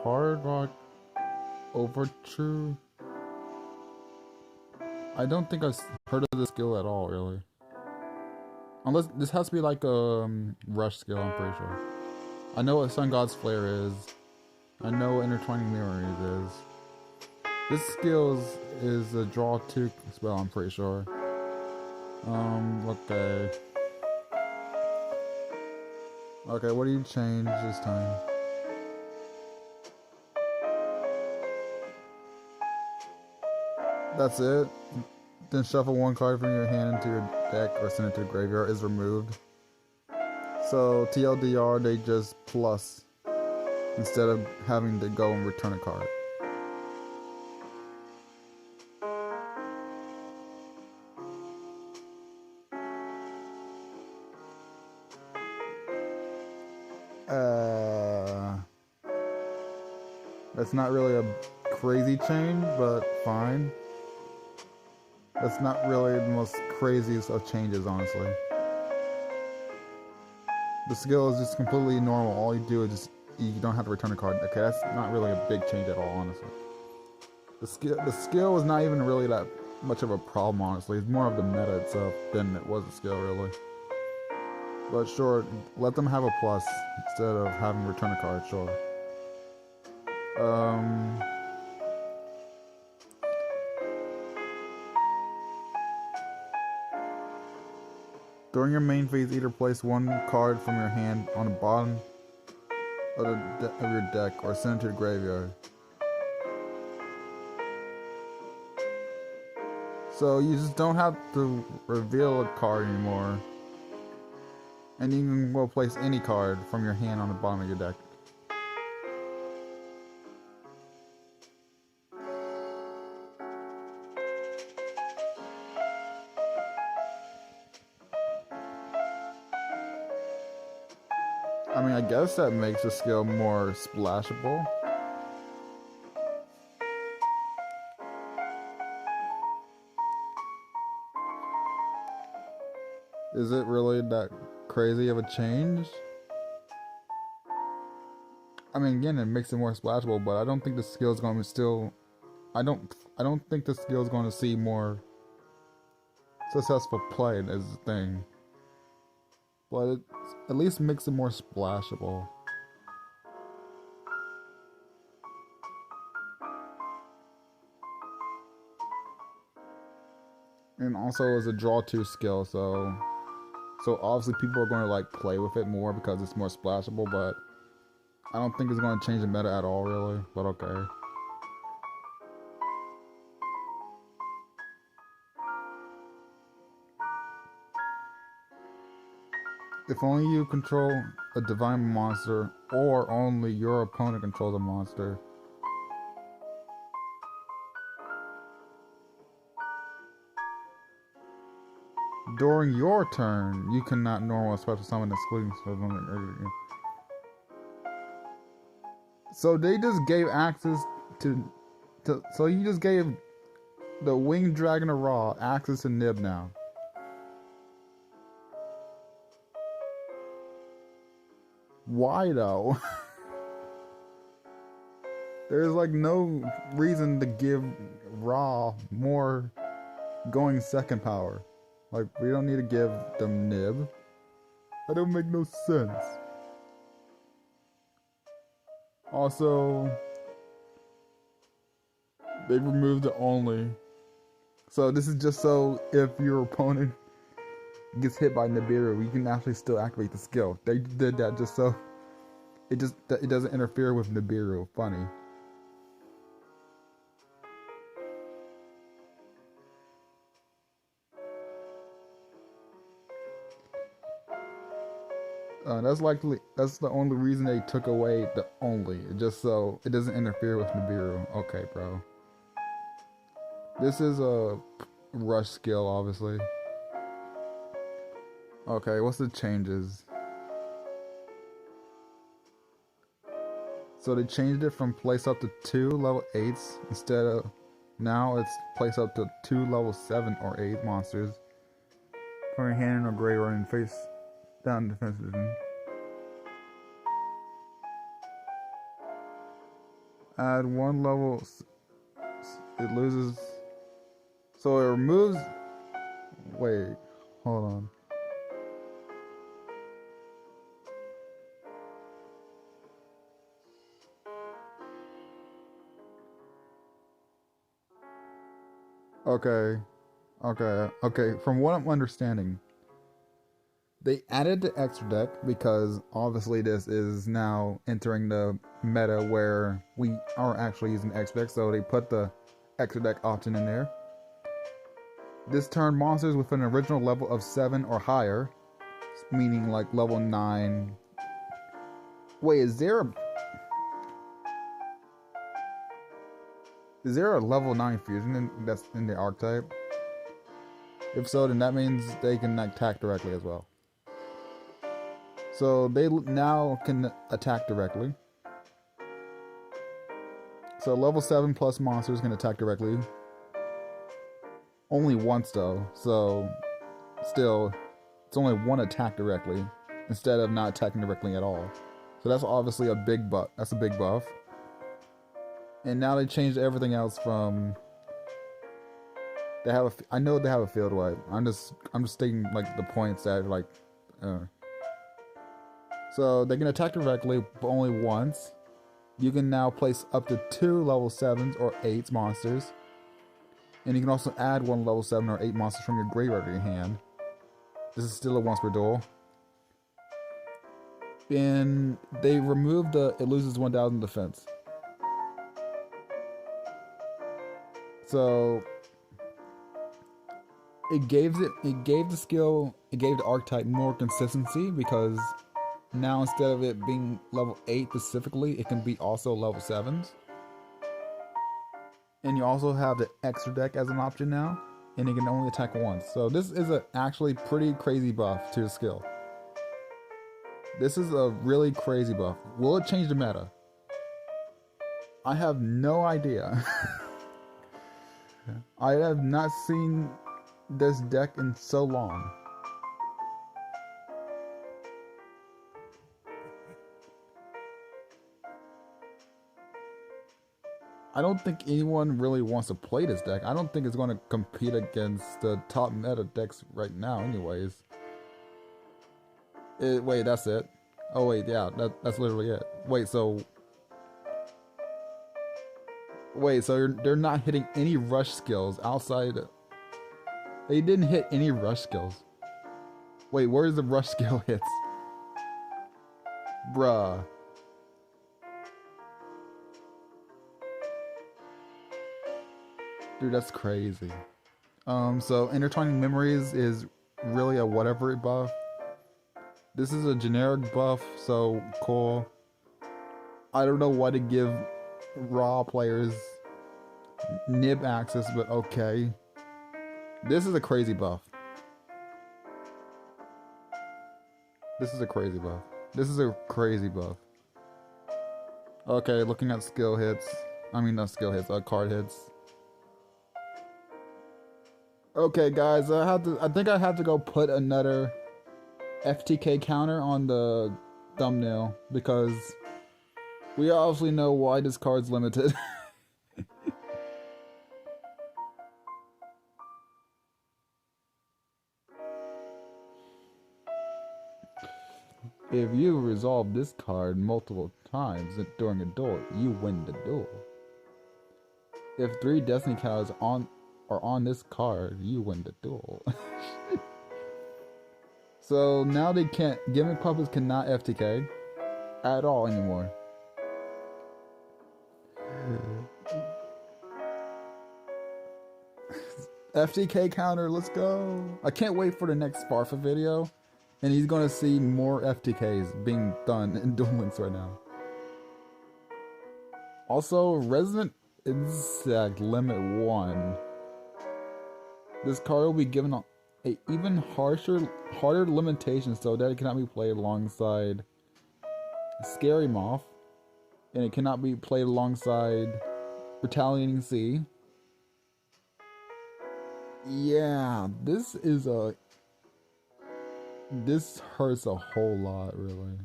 hard rock overture. I don't think I've heard of this skill at all, really. Unless this has to be like a rush skill, I'm pretty sure. I know what Sun God's Flare is. I know what Intertwining Memories is. This skill is a draw 2 spell, I'm pretty sure. Okay. Okay, what do you change this time? That's it. Then shuffle one card from your hand into your deck or send it to the graveyard is removed. So TLDR, they just plus instead of having to go and return a card. That's not really a crazy change, but fine. That's not really the most craziest of changes, honestly. The skill is just completely normal. All you do is just, you don't have to return a card. Okay, that's not really a big change at all, honestly. The skill is not even really that much of a problem, honestly. It's more of the meta itself than it was a skill, really. But sure, let them have a plus instead of having to return a card, sure. During your main phase, either place one card from your hand on the bottom of your deck or send it to the graveyard. So you just don't have to reveal a card anymore. And you can go place any card from your hand on the bottom of your deck. I mean, I guess that makes the skill more splashable. Is it really that crazy of a change? I mean, again, it makes it more splashable, but I don't think the skill is going to still. I don't think the skill is going to see more successful play as a thing. But it at least makes it more splashable. And also as a draw 2 skill, so obviously people are going to like play with it more because it's more splashable, but I don't think it's going to change the meta at all, really, but okay. If only you control a divine monster, or only your opponent controls a monster. During your turn, you cannot normal special summon excluding summon. So they just gave access to so you just gave the Winged Dragon of Ra access to Nib now. Why though? There's like no reason to give Ra more going second power. Like, we don't need to give them Nib. That don't make no sense. Also, they removed the only. So this is just so if your opponent gets hit by Nibiru, you can actually still activate the skill. They did that just so it doesn't interfere with Nibiru. Funny. That's the only reason they took away the only, just so it doesn't interfere with Nibiru. Okay, bro. This is a rush skill, obviously. Okay, what's the changes? So they changed it from place up to 2 level 8s instead of now it's place up to 2 level 7 or 8 monsters from your hand or graveyard and face down defense position. Add one level. It loses. So it removes. Wait, hold on. Okay. From what I'm understanding, they added the extra deck because obviously this is now entering the meta where we are actually using extra deck, so they put the extra deck option in there. This turn monsters with an original level of 7 or higher, meaning like level 9. Wait, is there a level 9 fusion that's in the archetype? If so, then that means they can attack directly as well. So they now can attack directly. So level 7 plus monsters can attack directly. Only once though, so still, it's only one attack directly instead of not attacking directly at all. So that's obviously a big buff. That's a big buff. And now they changed everything else from. They have a. I know they have a field wipe. I'm just stating like the points that like. So they can attack directly, but only once. You can now place up to 2 level 7s or 8s monsters. And you can also add 1 level 7 or 8 monsters from your graveyard to your hand. This is still a once per duel. And they removed the it loses 1,000 defense. So it gave the archetype more consistency because now instead of it being level 8 specifically, it can be also level 7s. And you also have the extra deck as an option now, and it can only attack once. So this is a actually pretty crazy buff to the skill. This is a really crazy buff. Will it change the meta? I have no idea. I have not seen this deck in so long. I don't think anyone really wants to play this deck. I don't think it's going to compete against the top meta decks right now anyways. Wait, that's it? Oh wait, yeah, that's literally it. Wait, so they're not hitting any rush skills outside. They didn't hit any rush skills. Wait, where's the rush skill hits? Bruh. Dude, that's crazy. So Intertwining Memories is really a whatever buff. This is a generic buff, so cool. I don't know why to give raw players nib access, but okay. This is a crazy buff. This is a crazy buff. Okay, looking at skill hits. I mean, not skill hits, card hits. Okay, guys, I think I have to go put another FTK counter on the thumbnail because we obviously know why this card's limited. If you resolve this card multiple times during a duel, you win the duel. If 3 Destiny cards are on this card, you win the duel. So now they can't. Gimmick puppets cannot FTK at all anymore. FTK counter, let's go. I can't wait for the next Sparfa video. And he's gonna see more FTKs being done in Duel Links right now. Also, Resident Insect Limit 1. This card will be given a even harder limitation so that it cannot be played alongside Scary Moth. And it cannot be played alongside Retaliating Sea. Yeah, this hurts a whole lot, really.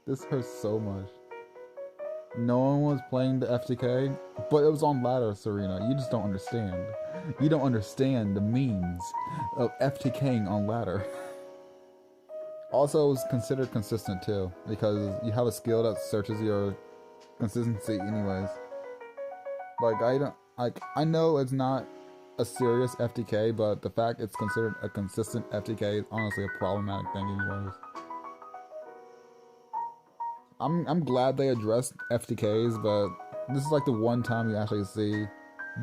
This hurts so much. No one was playing the FTK, but it was on ladder, Serena. You just don't understand. You don't understand the means of FTKing on ladder. Also, it was considered consistent too, because you have a skill that searches your consistency anyways. I know it's not a serious FTK, but the fact it's considered a consistent FTK is honestly a problematic thing anyways. I'm glad they addressed FTKs, but this is like the one time you actually see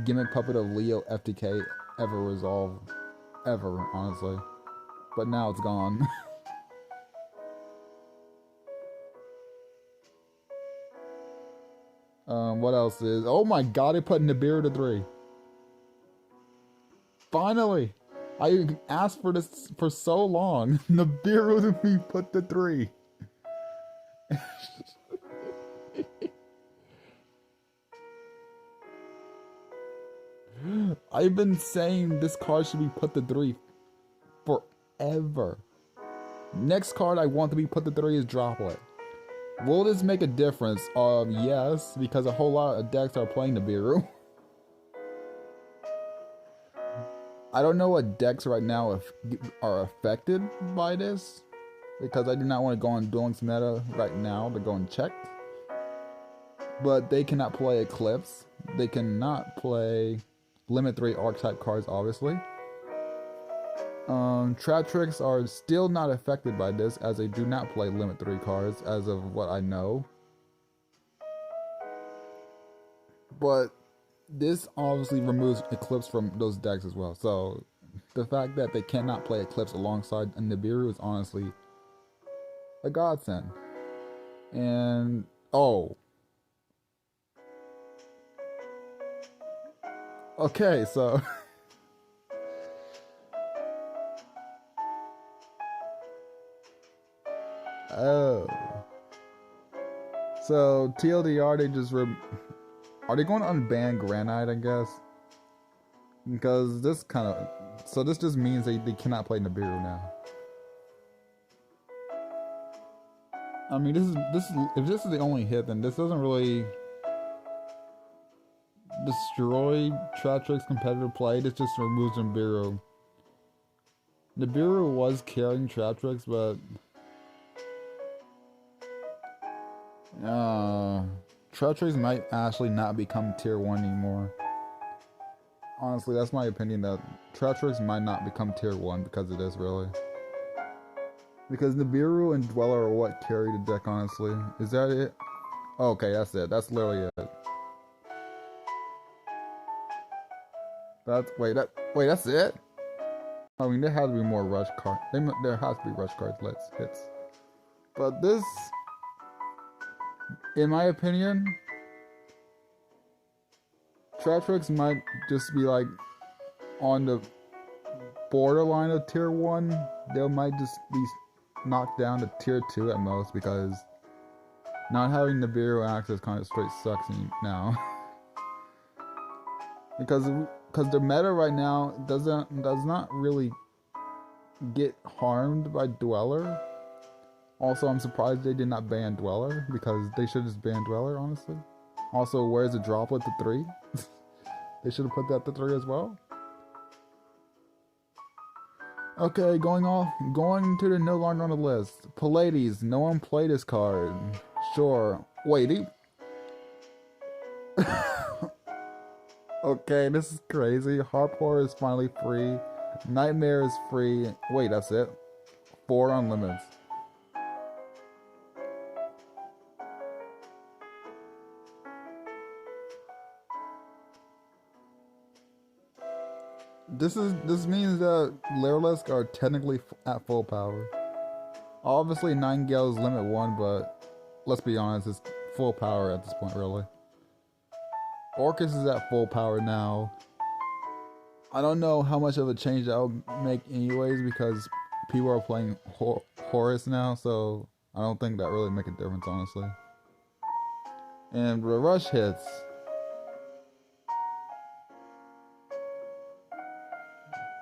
Gimmick Puppet of Leo FTK ever resolved. Ever, honestly. But now it's gone. What else is... Oh my god, they put Nibiru to 3. Finally! I asked for this for so long. Nibiru to be put to 3. I've been saying this card should be put to 3 forever. Next card I want to be put to 3 is Droplet. Will this make a difference? Yes, because a whole lot of decks are playing Nibiru. I don't know what decks right now are affected by this, because I do not want to go on Duel Links meta right now to go and check. But they cannot play Eclipse. They cannot play Limit 3 Archetype cards, obviously. Traptrix are still not affected by this, as they do not play Limit 3 cards, as of what I know. But this obviously removes Eclipse from those decks as well. So the fact that they cannot play Eclipse alongside Nibiru is honestly a godsend. And oh, okay, so oh, so TLDR, they just are they going to unban Granite, I guess? Because this kind of... So this just means they cannot play Nibiru now. I mean, this is if this is the only hit, then this doesn't really destroy Traptrix competitive play. This just removes Nibiru. Nibiru was carrying Traptrix, but... Traptrix might actually not become tier 1 anymore. Honestly, that's my opinion, that Traptrix might not become tier 1 because of this, really. Because Nibiru and Dweller are what carry the deck, honestly. Is that it? Oh, okay, that's it. That's literally it. Wait, that's it? I mean, there has to be more rush cards. There has to be rush cards, hits. But this... In my opinion, Traptrix might just be like on the borderline of tier 1. They might just be knocked down to tier 2 at most, because not having Nibiru access kind of straight sucks now. because the meta right now does not really get harmed by Dweller. Also, I'm surprised they did not ban Dweller, because they should just ban Dweller, honestly. Also, where's the Droplet to 3? They should have put that to 3 as well. Okay, going to the no longer on the list. Pallades, no one played this card. Sure. Wait, okay, this is crazy. Harpor is finally free. Nightmare is free. Wait, that's it? 4 on limits. This means that Lyrilisk are technically at full power. Obviously, Nightingale is limit 1, but let's be honest, it's full power at this point, really. Orcus is at full power now. I don't know how much of a change that will make anyways, because people are playing Horus now, so I don't think that really make a difference, honestly. And the rush hits.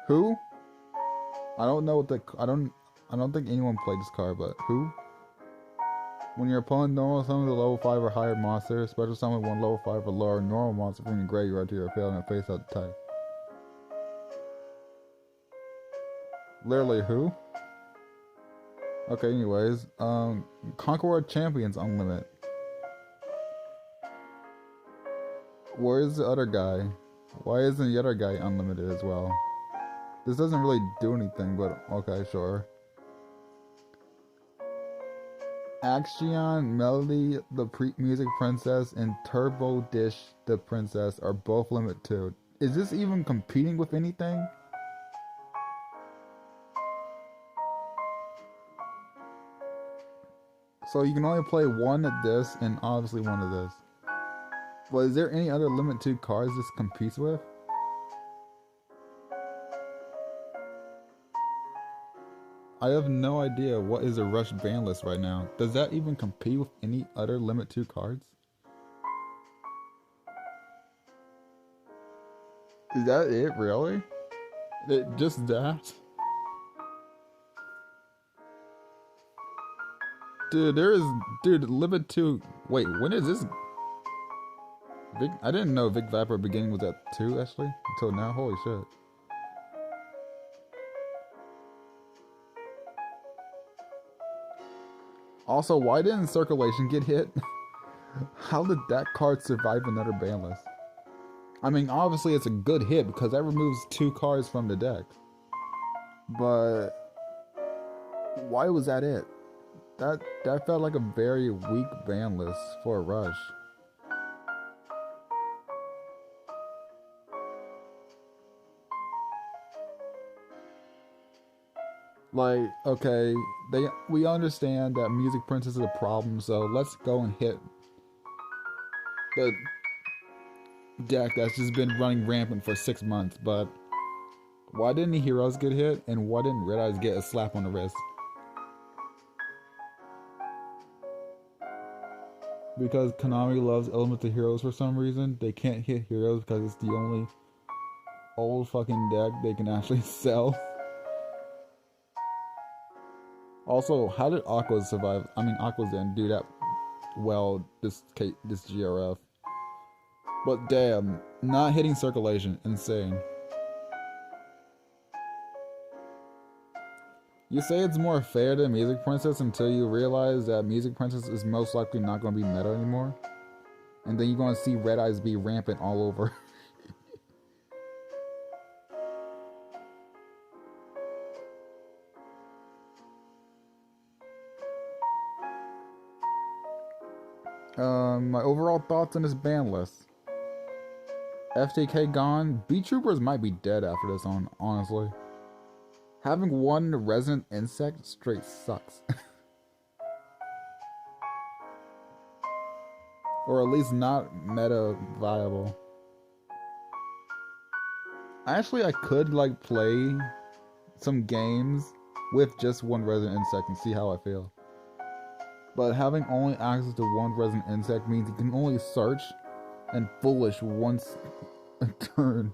Who? I don't know what I don't think anyone played this card, but who? When your opponent normal summons a level 5 or higher monster, special summon one level 5 or lower normal monster from your graveyard to your field and face out the type. Literally who? Okay, anyways. Conqueror Champions Unlimited. Where's the other guy? Why isn't the other guy unlimited as well? This doesn't really do anything, but okay, sure. Action Melody, the Music Princess, and Turbo Dish, the Princess, are both limited too. Is this even competing with anything? So you can only play one of this and obviously one of this. But is there any other limit 2 cards this competes with? I have no idea what is a rush ban list right now. Does that even compete with any other limit 2 cards? Is that it, really? Just that? Dude, limit 2. Wait, when is this? I didn't know Vic Viper beginning was at 2 actually until now. Holy shit. Also, why didn't Circulation get hit? How did that card survive another ban list? I mean, obviously it's a good hit because that removes 2 cards from the deck. But why was that it? That felt like a very weak ban list for a rush. Like, okay, we understand that Music Princess is a problem, so let's go and hit the deck that's just been running rampant for 6 months. But why didn't the heroes get hit, and why didn't Red Eyes get a slap on the wrist? Because Konami loves Elemental Heroes for some reason. They can't hit heroes because it's the only old fucking deck they can actually sell. Also, how did Aquas survive? I mean, Aquas didn't do that well this GRF. But damn, not hitting Circulation, insane. You say it's more fair than Music Princess until you realize that Music Princess is most likely not going to be meta anymore. And then you're going to see Red Eyes be rampant all over. My overall thoughts on this ban list. FTK gone. Beetroopers might be dead after this one, honestly. Having one resident insect straight sucks. Or at least not meta viable. Actually, I could like play some games with just one resident insect and see how I feel. But having only access to one resident insect means you can only search and foolish once a turn.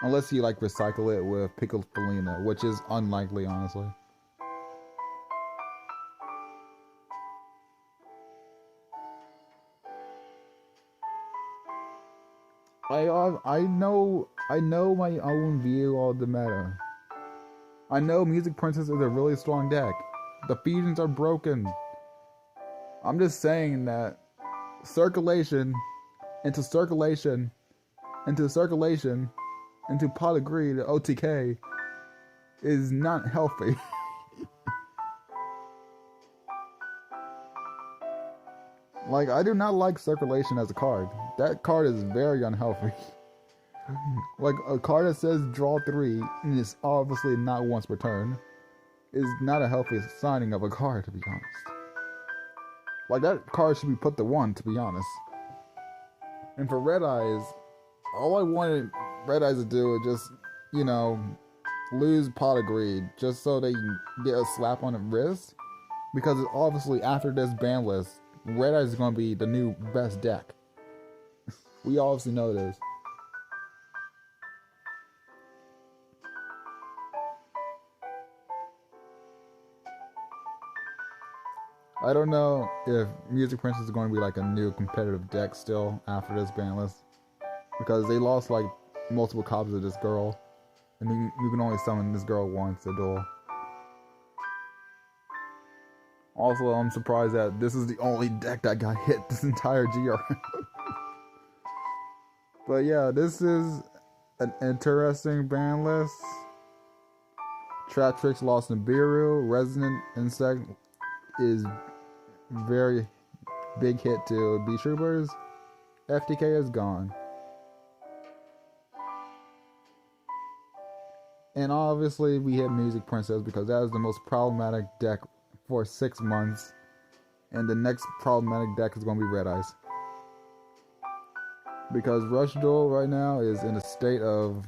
Unless you like recycle it with Pickled Felina, which is unlikely, honestly. I know my own view of the meta. I know Music Princess is a really strong deck. The fusions are broken. I'm just saying that circulation into pot of greed, OTK, is not healthy. Like, I do not like circulation as a card. That card is very unhealthy. Like, a card that says draw 3 and is obviously not once per turn is not a healthy signing of a card, to be honest. Like, that card should be put to 1, to be honest. And for Red Eyes, all I wanted Red Eyes to do is just, you know, lose Pot of Greed just so they can get a slap on the wrist. Because obviously after this ban list, Red Eyes is going to be the new best deck. We obviously know this. I don't know if Music Princess is going to be like a new competitive deck still after this ban list, because they lost like multiple copies of this girl, and you can only summon this girl once a duel. Also, I'm surprised that this is the only deck that got hit this entire GR. But yeah, this is an interesting ban list. Traptrix lost in Nibiru. Resonant Insect is very big hit to Beetroopers. FTK is gone. And obviously we hit Music Princess because that is the most problematic deck for 6 months. And the next problematic deck is going to be Red Eyes. Because Rush Duel right now is in a state of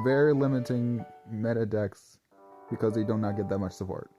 very limiting meta decks because they do not get that much support.